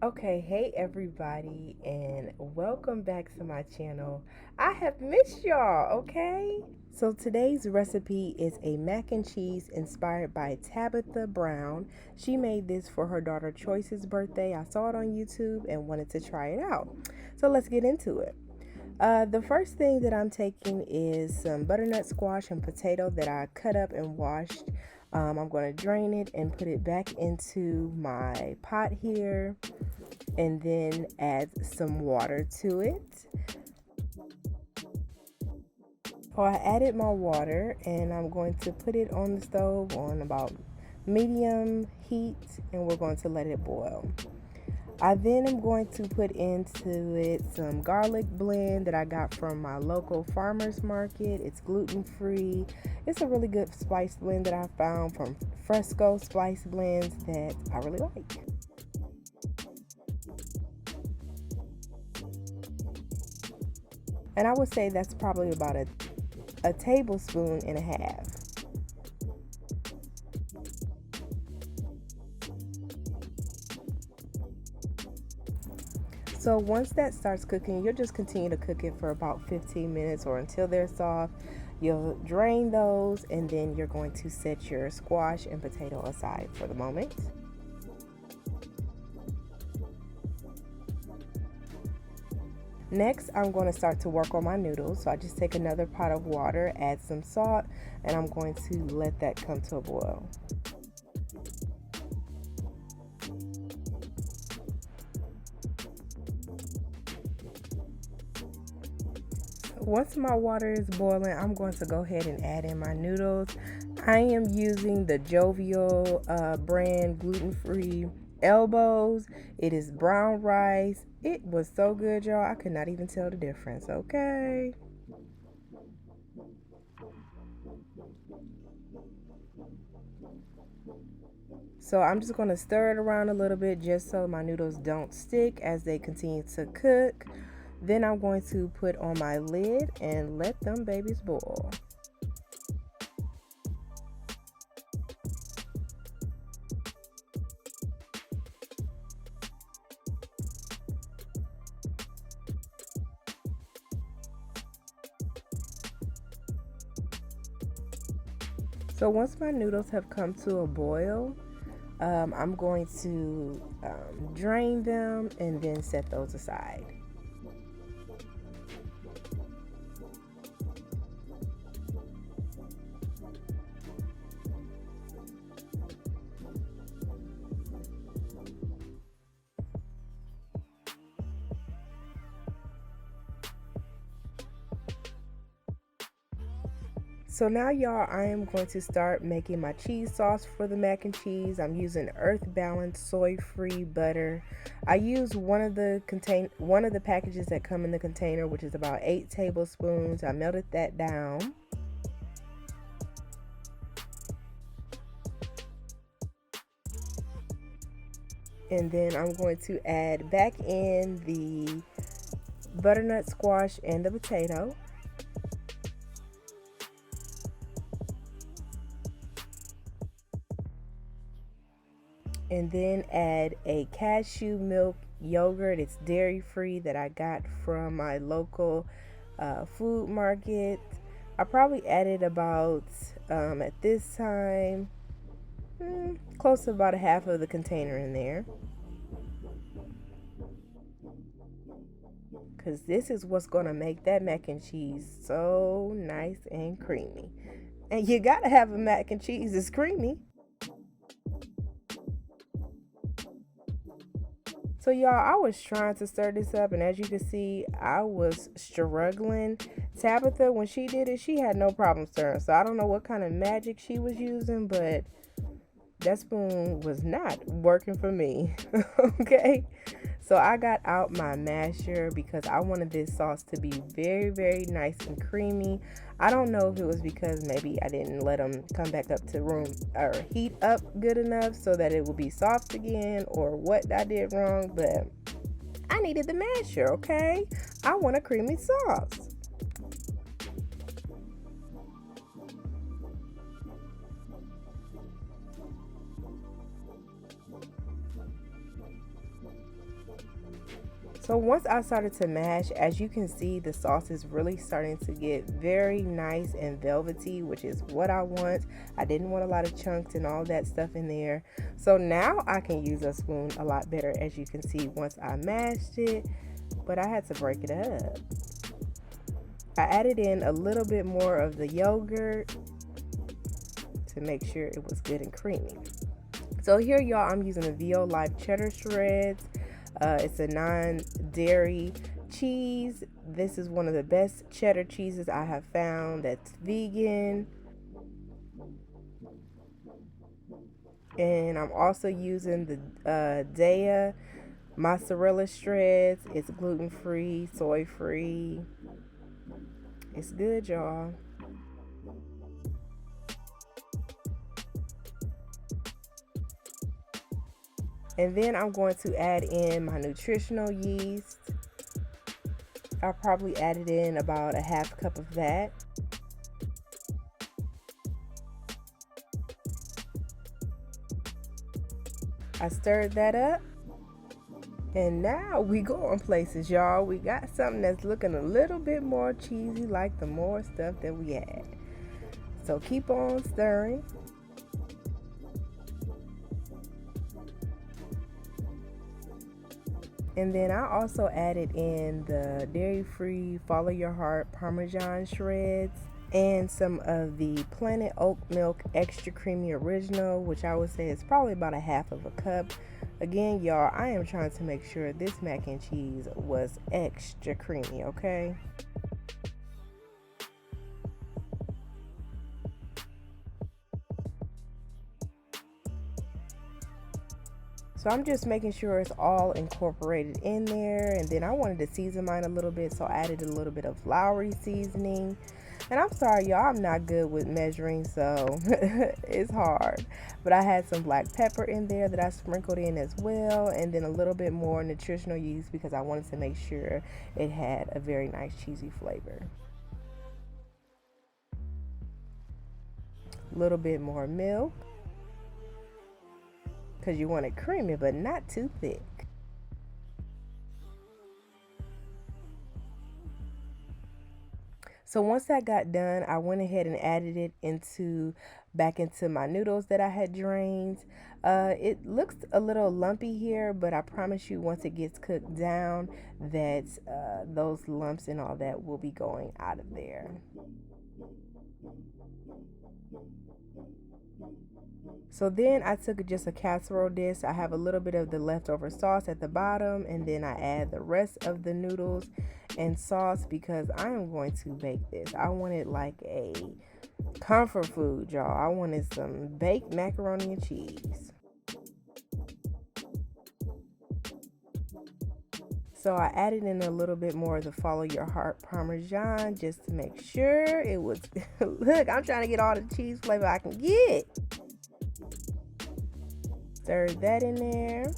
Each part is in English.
Okay, hey everybody, and welcome back to my channel. I have missed y'all, okay? So today's recipe is a mac and cheese inspired by Tabitha Brown. She made this for her daughter Choice's birthday. I saw it on YouTube and wanted to try it out. So let's get into it. The first thing that I'm taking is some butternut squash and potato that I cut up and washed. I'm going to drain it and put it back into my pot here, and then add some water to it. So I added my water, and I'm going to put it on the stove on about medium heat, and we're going to let it boil. I then am going to put into it some garlic blend that I got from my local farmer's market. It's gluten-free. It's a really good spice blend that I found from Fresco Spice Blends that I really like. And I would say that's probably about a tablespoon and a half. So once that starts cooking, you'll just continue to cook it for about 15 minutes or until they're soft. You'll drain those, and then you're going to set your squash and potato aside for the moment. Next, I'm going to start to work on my noodles. So I just take another pot of water, add some salt, and I'm going to let that come to a boil. Once my water is boiling, I'm going to go ahead and add in my noodles. I am using the Jovial brand gluten-free elbows. It is brown rice. It was so good, y'all. I could not even tell the difference, okay? So I'm just going to stir it around a little bit just so my noodles don't stick as they continue to cook. Then I'm going to put on my lid and let them babies boil. So once my noodles have come to a boil, I'm going to drain them and then set those aside. So now, y'all, I am going to start making my cheese sauce for the mac and cheese. I'm using Earth Balanced soy-free butter. I use one of the packages that come in the container, which is about 8 tablespoons. I melted that down. And then I'm going to add back in the butternut squash and the potato. And then add a cashew milk yogurt. It's dairy free that I got from my local food market. I probably added about at this time close to about a half of the container in there, because this is what's going to make that mac and cheese so nice and creamy. And you gotta have a mac and cheese that's creamy. So y'all, I was trying to stir this up, and as you can see, I was struggling. Tabitha, when she did it, she had no problem stirring. So I don't know what kind of magic she was using, but that spoon was not working for me. Okay, so I got out my masher because I wanted this sauce to be very, very nice and creamy. I don't know if it was because maybe I didn't let them come back up to room or heat up good enough so that it would be soft again, or what I did wrong, but I needed the masher. Okay, I want a creamy sauce. So once I started to mash, as you can see, the sauce is really starting to get very nice and velvety, which is what I want. I didn't want a lot of chunks and all that stuff in there. So now I can use a spoon a lot better, as you can see, once I mashed it, but I had to break it up. I added in a little bit more of the yogurt to make sure it was good and creamy. So here, y'all, I'm using the VO Life cheddar shreds. It's a non-dairy cheese. This is one of the best cheddar cheeses I have found that's vegan. And I'm also using the Daya mozzarella shreds. It's gluten-free, soy-free. It's good, y'all. And then I'm going to add in my nutritional yeast. I probably added in about a half cup of that. I stirred that up. And now we going places, y'all. We got something that's looking a little bit more cheesy, like the more stuff that we add. So keep on stirring. And then I also added in the dairy-free Follow Your Heart Parmesan shreds and some of the Planet Oat Milk Extra Creamy Original, which I would say is probably about a half of a cup. Again, y'all, I am trying to make sure this mac and cheese was extra creamy, okay? So I'm just making sure it's all incorporated in there. And then I wanted to season mine a little bit, so I added a little bit of Lowry seasoning. And I'm sorry, y'all, I'm not good with measuring, so it's hard. But I had some black pepper in there that I sprinkled in as well, and then a little bit more nutritional yeast because I wanted to make sure it had a very nice cheesy flavor. A little bit more milk, because you want it creamy but not too thick. So once that got done, I went ahead and added it back into my noodles that I had drained. It looks a little lumpy here, but I promise you once it gets cooked down that those lumps and all that will be going out of there. So then I took just a casserole dish. I have a little bit of the leftover sauce at the bottom, and then I add the rest of the noodles and sauce because I am going to bake this. I want it like a comfort food, y'all. I wanted some baked macaroni and cheese. So I added in a little bit more of the Follow Your Heart Parmesan just to make sure it was, look, I'm trying to get all the cheese flavor I can get. Stir that in there.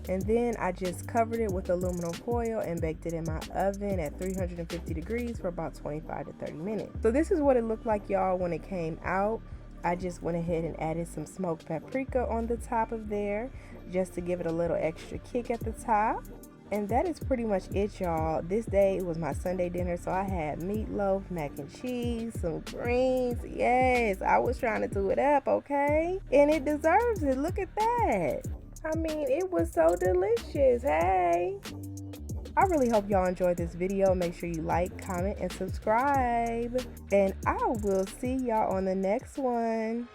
And then I just covered it with aluminum foil and baked it in my oven at 350 degrees for about 25 to 30 minutes. So this is what it looked like, y'all, when it came out. I just went ahead and added some smoked paprika on the top of there just to give it a little extra kick at the top. And that is pretty much it, y'all. This day it was my Sunday dinner, so I had meatloaf, mac and cheese, some greens. Yes, I was trying to do it up, okay? And it deserves it. Look at that. I mean, it was so delicious. Hey. I really hope y'all enjoyed this video. Make sure you like, comment, and subscribe. And I will see y'all on the next one.